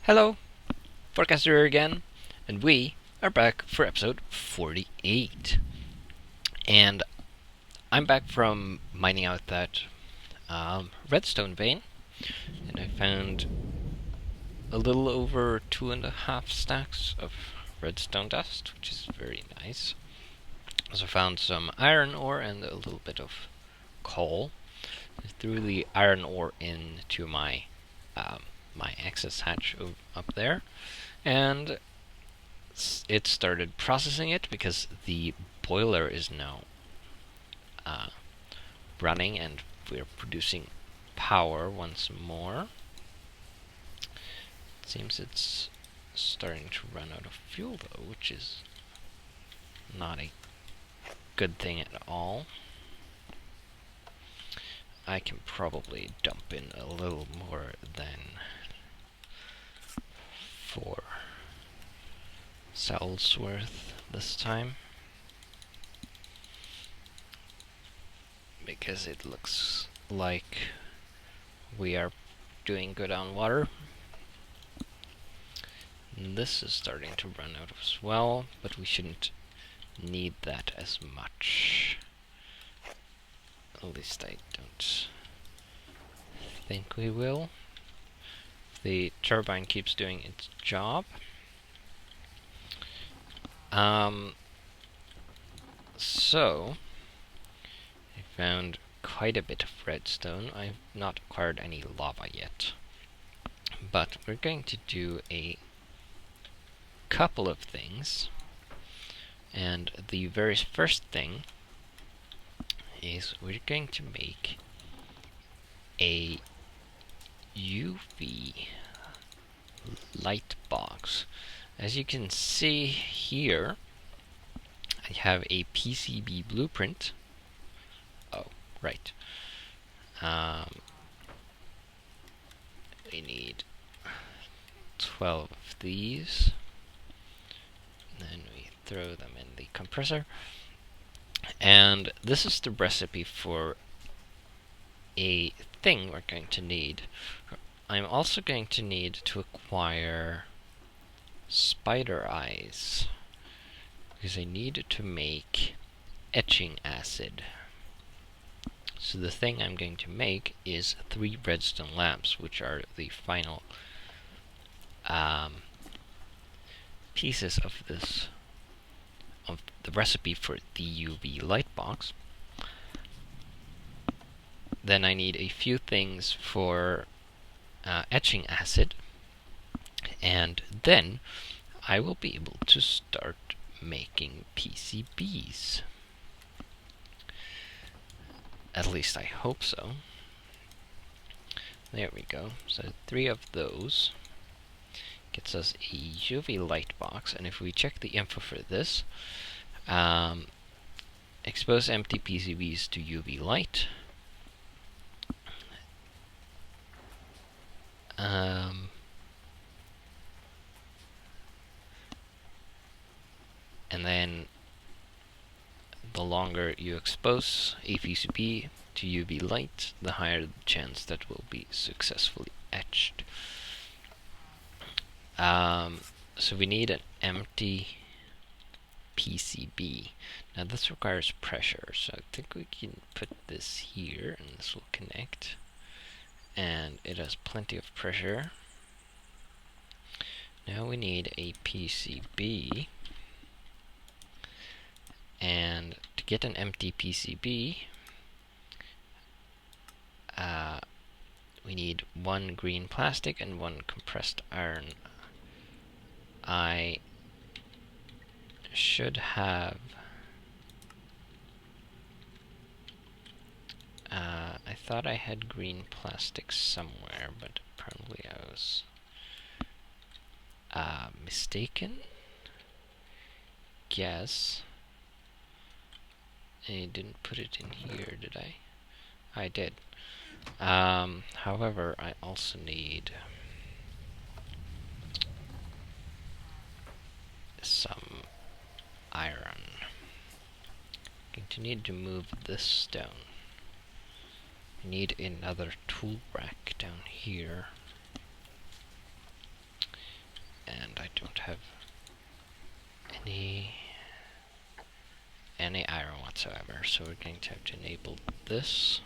Hello, Forecaster here again, and we are back for episode 48. And I'm back from mining out that redstone vein, and I found a little over 2.5 stacks of redstone dust, which is very nice. Also found some iron ore and a little bit of coal. I threw the iron ore into my access hatch up there, and it started processing it because the boiler is now running and we're producing power once more. It seems it's starting to run out of fuel though, which is not a good thing at all. I can probably dump in a little more than 4 cells worth this time, because it looks like we are doing good on water. And this is starting to run out as well, but we shouldn't need that as much. At least I don't think we will. The turbine keeps doing its job. So I found quite a bit of redstone. I've not acquired any lava yet, but we're going to do a couple of things. And the very first thing is we're going to make a UV light box. As you can see here, I have a PCB blueprint. Oh, right. We need 12 of these. And then we throw them in the compressor. And this is the recipe for a thing we're going to need. I'm also going to need to acquire spider eyes, because I need to make etching acid. So the thing I'm going to make is 3 redstone lamps, which are the final pieces of the recipe for the UV light box. Then I need a few things for etching acid, and then I will be able to start making PCBs. At least I hope so. There we go. So 3 of those gets us a UV light box, and if we check the info for this, expose empty PCBs to UV light. And then the longer you expose a PCB to UV light, the higher the chance that will be successfully etched. So we need an empty PCB. Now this requires pressure, so I think we can put this here and this will connect. And it has plenty of pressure. Now we need a PCB. And to get an empty PCB, we need 1 green plastic and 1 compressed iron. I should have I thought I had green plastic somewhere, but apparently I was mistaken. Guess I didn't put it in here, did I? I did. However, I also need some iron. I'm going to need to move this stone. I need another tool rack down here. don't have any iron whatsoever, so we're going to have to enable this.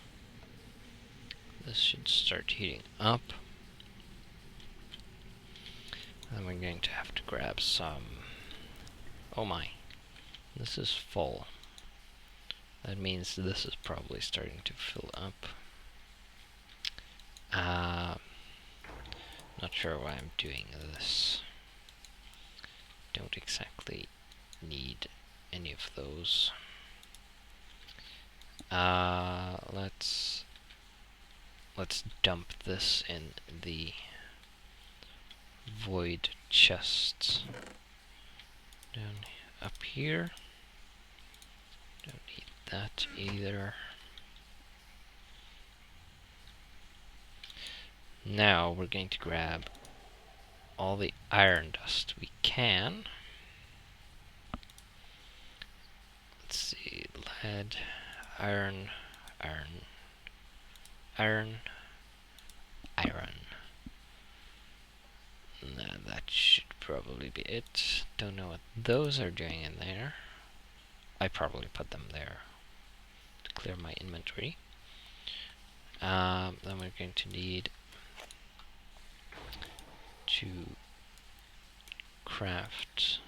This should start heating up. Then we're going to have to grab some... Oh my, this is full. That means this is probably starting to fill up. Not sure why I'm doing this. Don't exactly need any of those. Let's dump this in the void chests down up here. Don't need that either. Now we're going to grab all the iron dust we can. Let's see, lead, iron. Now that should probably be it. Don't know what those are doing in there. I probably put them there to clear my inventory. Then we're going to need to craft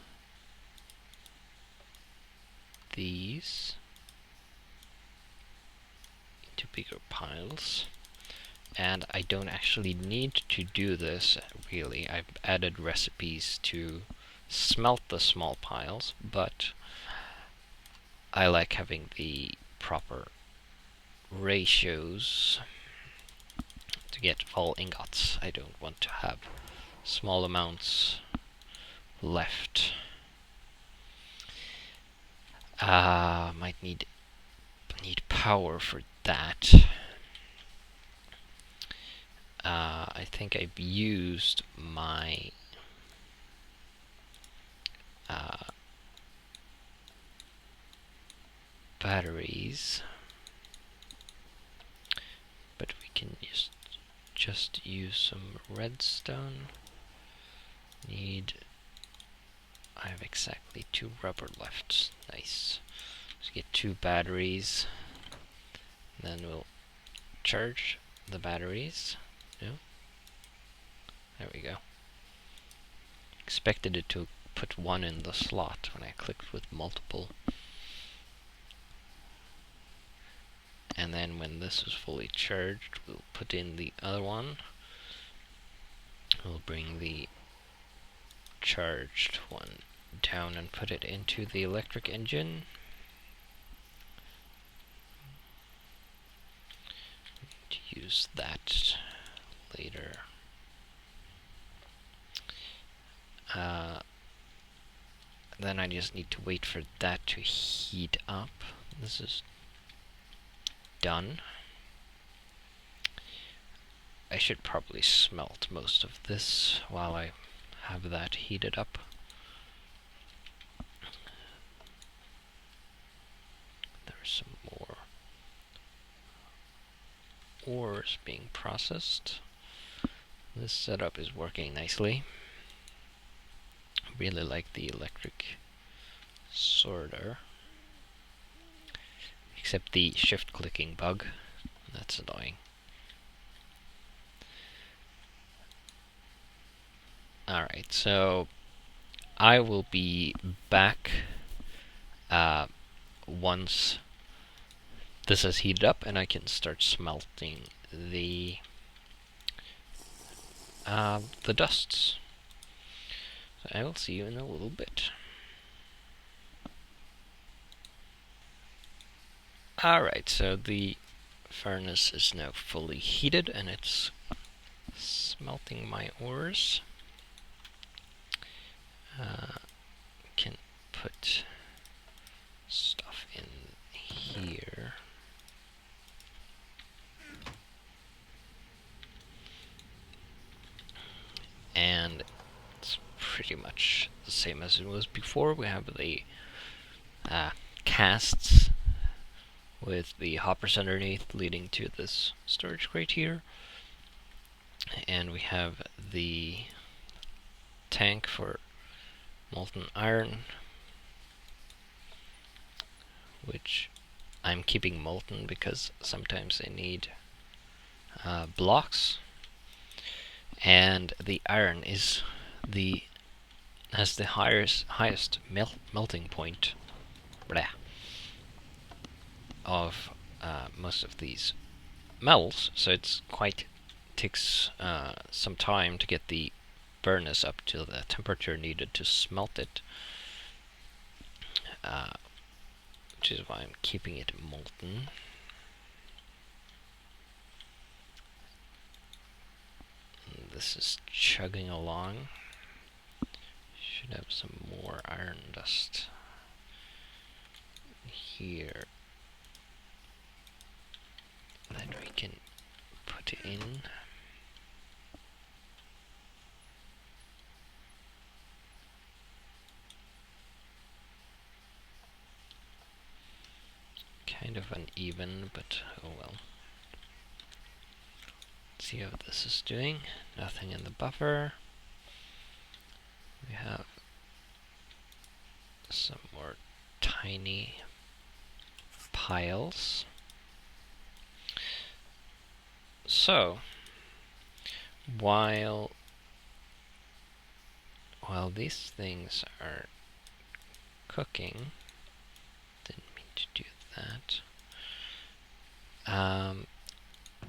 these into bigger piles. And I don't actually need to do this, really. I've added recipes to smelt the small piles, but I like having the proper ratios to get all ingots. I don't want to have small amounts left. Might need power for that. I think I've used my batteries, but we can just use some redstone. I have exactly 2 rubber left. Nice. Let's get 2 batteries. Then we'll charge the batteries. No? There we go. Expected it to put 1 in the slot when I clicked with multiple. And then when this is fully charged, we'll put in the other one. We'll bring the charged one down and put it into the electric engine. To use that later. Then I just need to wait for that to heat up. This is done. I should probably smelt most of this while I have that heated up. There's some more ores being processed. This setup is working nicely. I really like the electric sorter. Except the shift clicking bug. That's annoying. Alright, so I will be back once this is heated up and I can start smelting the dusts. So I will see you in a little bit. Alright, so the furnace is now fully heated and it's smelting my ores. Can put stuff in here. And it's pretty much the same as it was before. We have the casts with the hoppers underneath leading to this storage crate here. And we have the tank for molten iron, which I'm keeping molten because sometimes I need blocks, and the iron has the highest melting point of most of these metals, so it's quite takes some time to get the furnace up to the temperature needed to smelt it, which is why I'm keeping it molten. And this is chugging along. Should have some more iron dust here that we can put in. Kind of uneven, but oh well. Let's see how this is doing. Nothing in the buffer. We have some more tiny piles. So while these things are cooking, didn't mean to do that.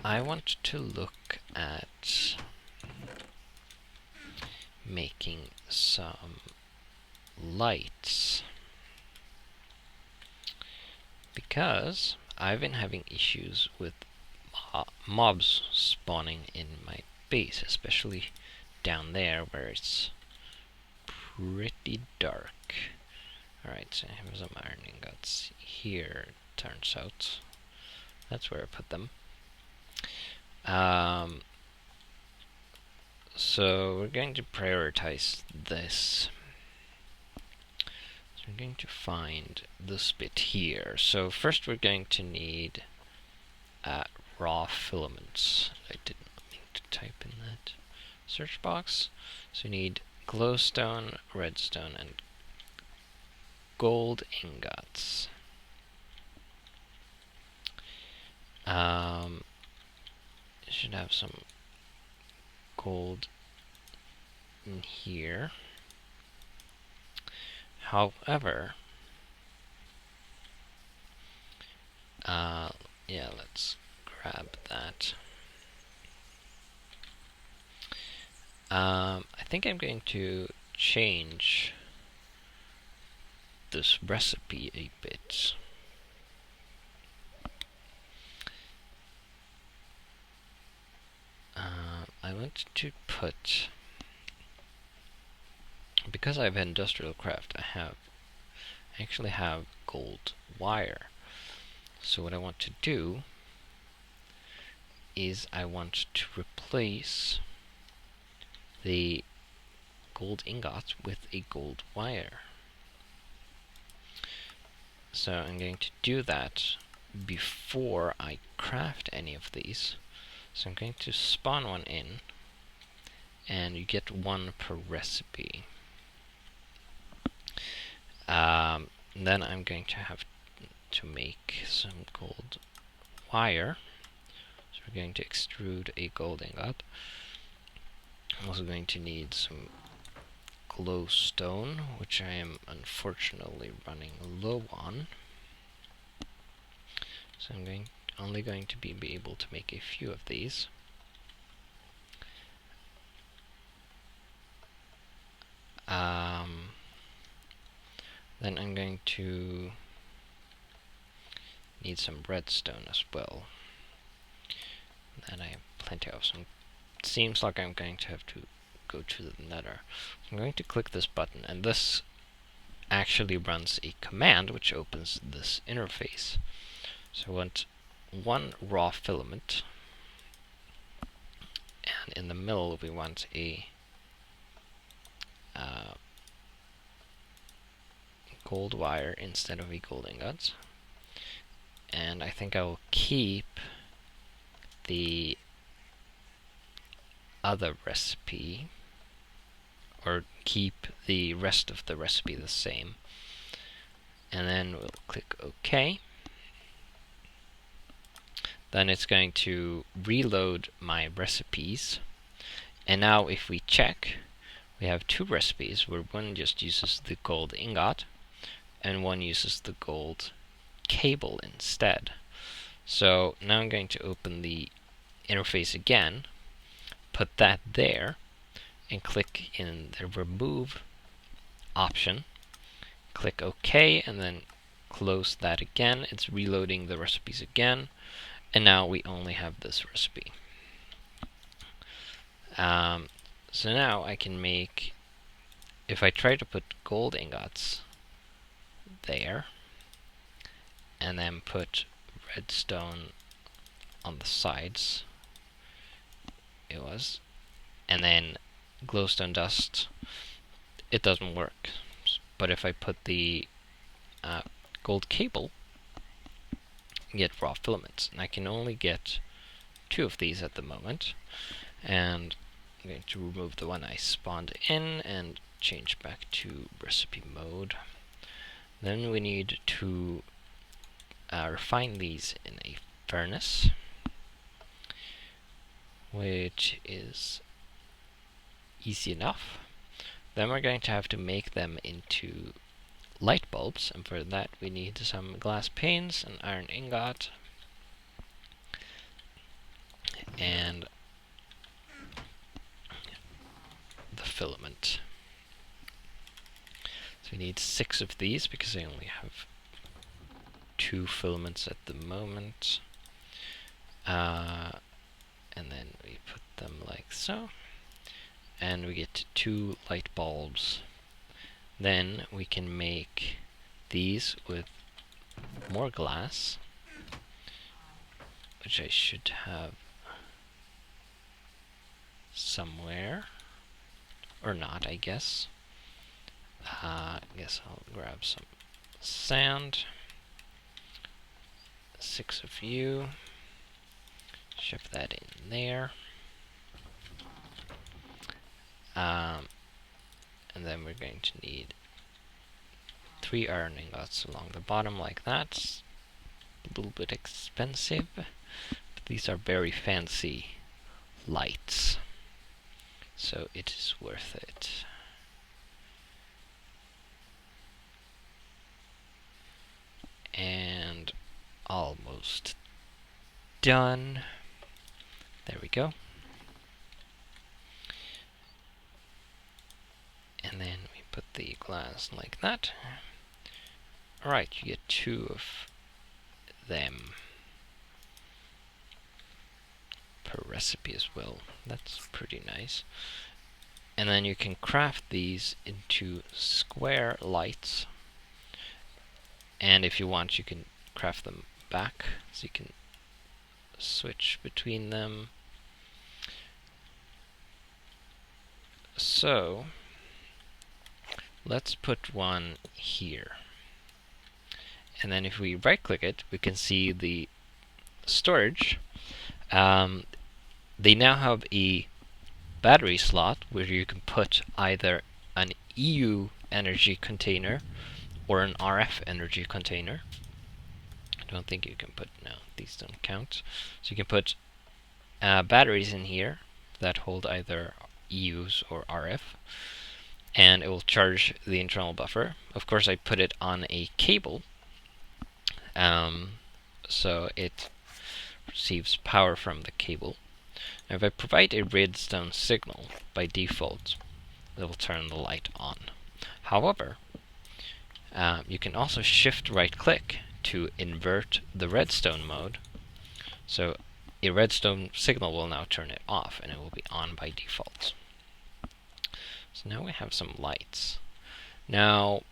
I want to look at making some lights, because I've been having issues with mobs spawning in my base, especially down there where it's pretty dark. Alright, so I have some iron ingots here, turns out. That's where I put them. So we're going to prioritize this. So we're going to find this bit here. So first we're going to need raw filaments. I did not mean to type in that search box. So we need glowstone, redstone, and gold ingots. Should have some gold in here. However, yeah, let's grab that. I think I'm going to change this recipe a bit. I want to put, because I have industrial craft, I actually have gold wire. So what I want to do is I want to replace the gold ingots with a gold wire. So I'm going to do that before I craft any of these. So I'm going to spawn one in, and you get one per recipe. Then I'm going to have to make some gold wire. So we're going to extrude a gold ingot. I'm also going to need some glowstone, which I am unfortunately running low on. So I'm only going to be able to make a few of these. Then I'm going to need some redstone as well. And I have plenty of some. It seems like I'm going to have to go to the nether. I'm going to click this button, and this actually runs a command which opens this interface. So I want one raw filament, and in the middle we want a gold wire instead of a gold ingot. And I think I will keep the other recipe or keep the rest of the recipe the same. And then we'll click OK. Then it's going to reload my recipes. And now if we check, we have two recipes where one just uses the gold ingot and one uses the gold cable instead. So now I'm going to open the interface again, put that there, and click in the remove option. Click OK, and then close that again. It's reloading the recipes again, and now we only have this recipe. So now I can make, if I try to put gold ingots there, and then put redstone on the sides, and then glowstone dust, it doesn't work. But if I put the gold cable, I get raw filaments, and I can only get 2 of these at the moment. And I'm going to remove the one I spawned in and change back to recipe mode. Then we need to refine these in a furnace, which is easy enough. Then we're going to have to make them into light bulbs, and for that we need some glass panes, an iron ingot, and the filament. So we need 6 of these because I only have 2 filaments at the moment. And then we put them like so, and we get 2 light bulbs. Then we can make these with more glass, which I should have somewhere, or not, I guess. I guess I'll grab some sand, 6 of you, shove that in there, and then we're going to need 3 iron ingots along the bottom like that. A little bit expensive, but these are very fancy lights, so it is worth it. And almost done. There we go. And then we put the glass like that. Alright, you get 2 of them per recipe as well. That's pretty nice. And then you can craft these into square lights. And if you want, you can craft them back, so you can switch between them. So let's put one here. And then if we right click it, we can see the storage. They now have a battery slot where you can put either an EU energy container or an RF energy container. I don't think you can put, no, these don't count. So you can put batteries in here that hold either EUs or RF, and it will charge the internal buffer. Of course, I put it on a cable, so it receives power from the cable. Now if I provide a redstone signal, by default it will turn the light on. However, you can also shift right click to invert the redstone mode, so a redstone signal will now turn it off and it will be on by default. So now we have some lights. Now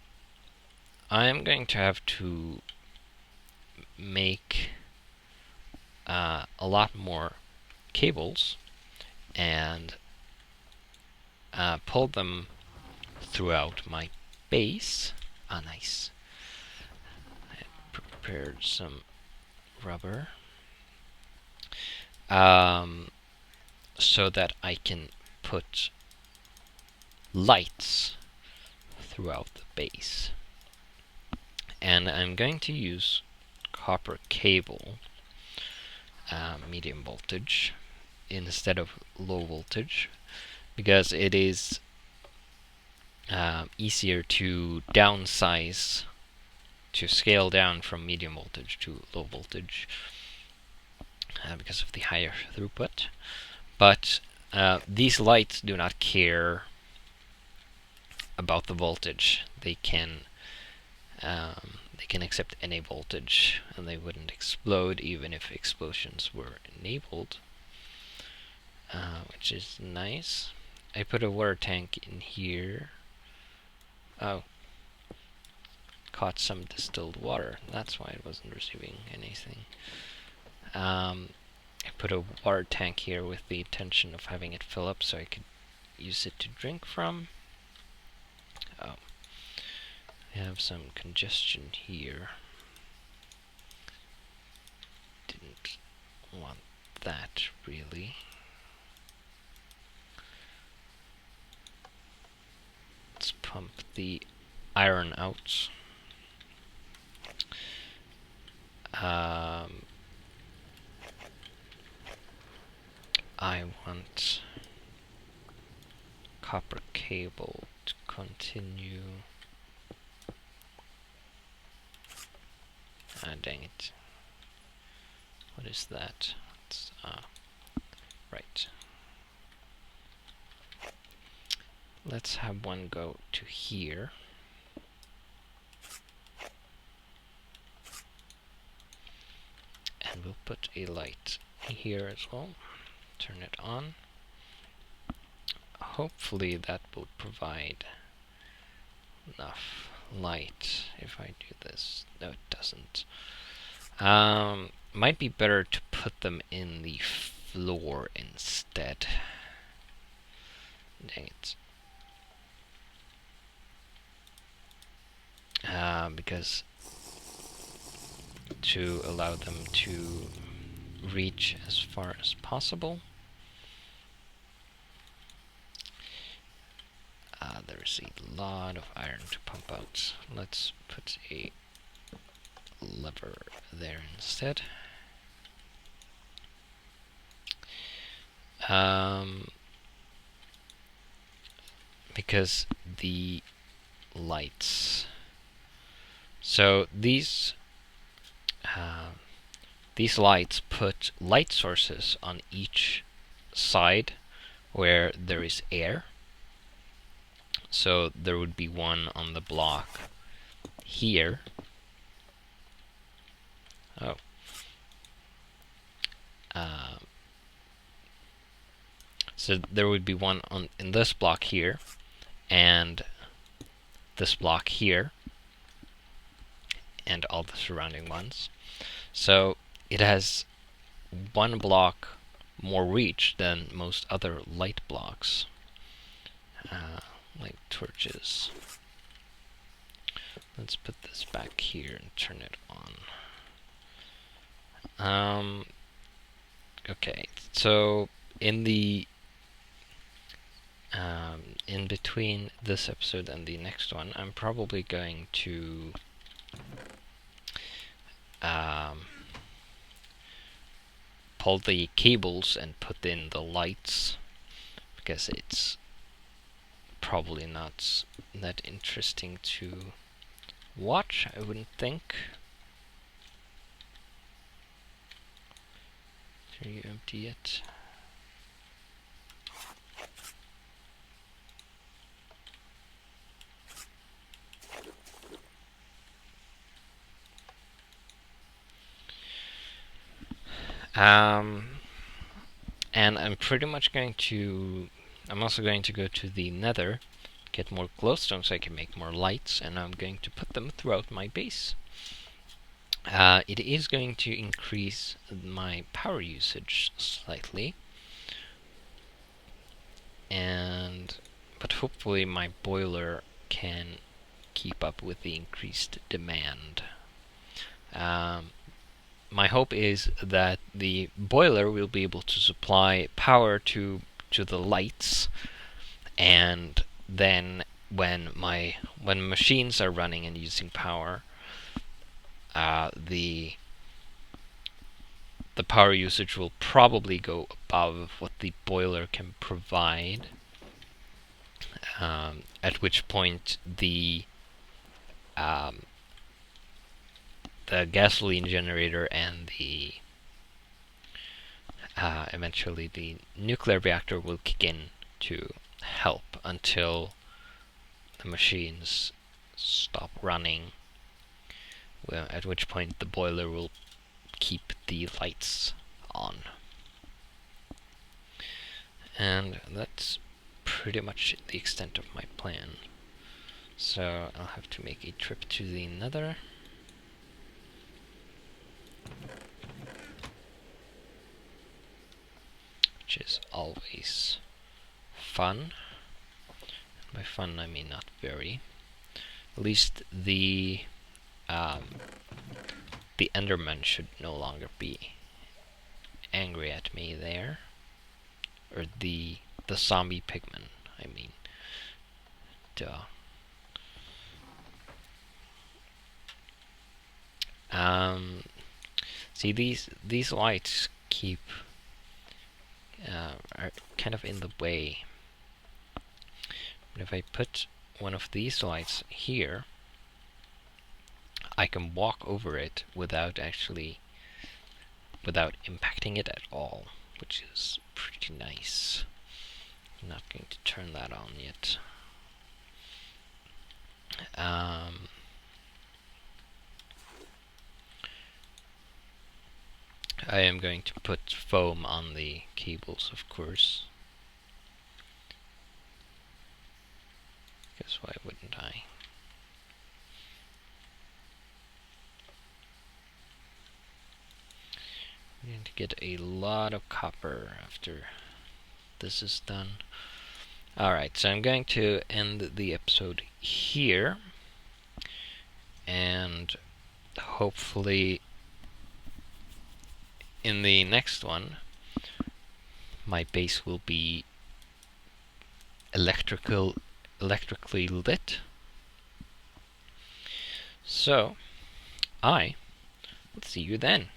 I'm going to have to make a lot more cables and pull them throughout my base. Ah, nice. I prepared some rubber so that I can put lights throughout the base. And I'm going to use copper cable, medium voltage, instead of low voltage, because it is easier to downsize, to scale down from medium voltage to low voltage because of the higher throughput. But these lights do not care about the voltage. They can accept any voltage, and they wouldn't explode even if explosions were enabled, which is nice. I put a water tank in here. Oh, caught some distilled water. That's why it wasn't receiving anything. I put a water tank here with the intention of having it fill up so I could use it to drink from. Oh, I have some congestion here. Didn't want that, really. Let's pump the iron out. I want copper cable to continue. Ah, dang it. What is that? It's, right. Let's have one go to here. And we'll put a light here as well. Turn it on. Hopefully that will provide enough light if I do this. No, it doesn't. Might be better to put them in the floor instead. Dang it. Because to allow them to reach as far as possible. There's a lot of iron to pump out. Let's put a lever there instead. Because the lights. So these lights put light sources on each side where there is air. So there would be one on the block here. Oh. So there would be one in this block here, and this block here, and all the surrounding ones. So it has one block more reach than most other light blocks, like torches. Let's put this back here and turn it on. Okay, so in the in between this episode and the next one, I'm probably going to pull the cables and put in the lights, because it's probably not that interesting to watch, I wouldn't think. Are you empty yet? And I'm pretty much going to... I'm also going to go to the nether, get more glowstone so I can make more lights, and I'm going to put them throughout my base. It is going to increase my power usage slightly, but hopefully my boiler can keep up with the increased demand. My hope is that the boiler will be able to supply power to the lights, and then when machines are running and using power, the power usage will probably go above what the boiler can provide. At which point the gasoline generator and the eventually the nuclear reactor will kick in to help until the machines stop running, at which point the boiler will keep the lights on. And that's pretty much the extent of my plan. So I'll have to make a trip to the Nether. Which is always fun. By fun I mean not very. At least the Enderman should no longer be angry at me there. Or the zombie pigman, I mean. Duh. See, these lights are kind of in the way. But if I put one of these lights here, I can walk over it without impacting it at all, which is pretty nice. I'm not going to turn that on yet. I am going to put foam on the cables, of course. Because why wouldn't I? I'm going to get a lot of copper after this is done. Alright, so I'm going to end the episode here. And hopefully in the next one, my base will be electrically lit. So, I will see you then.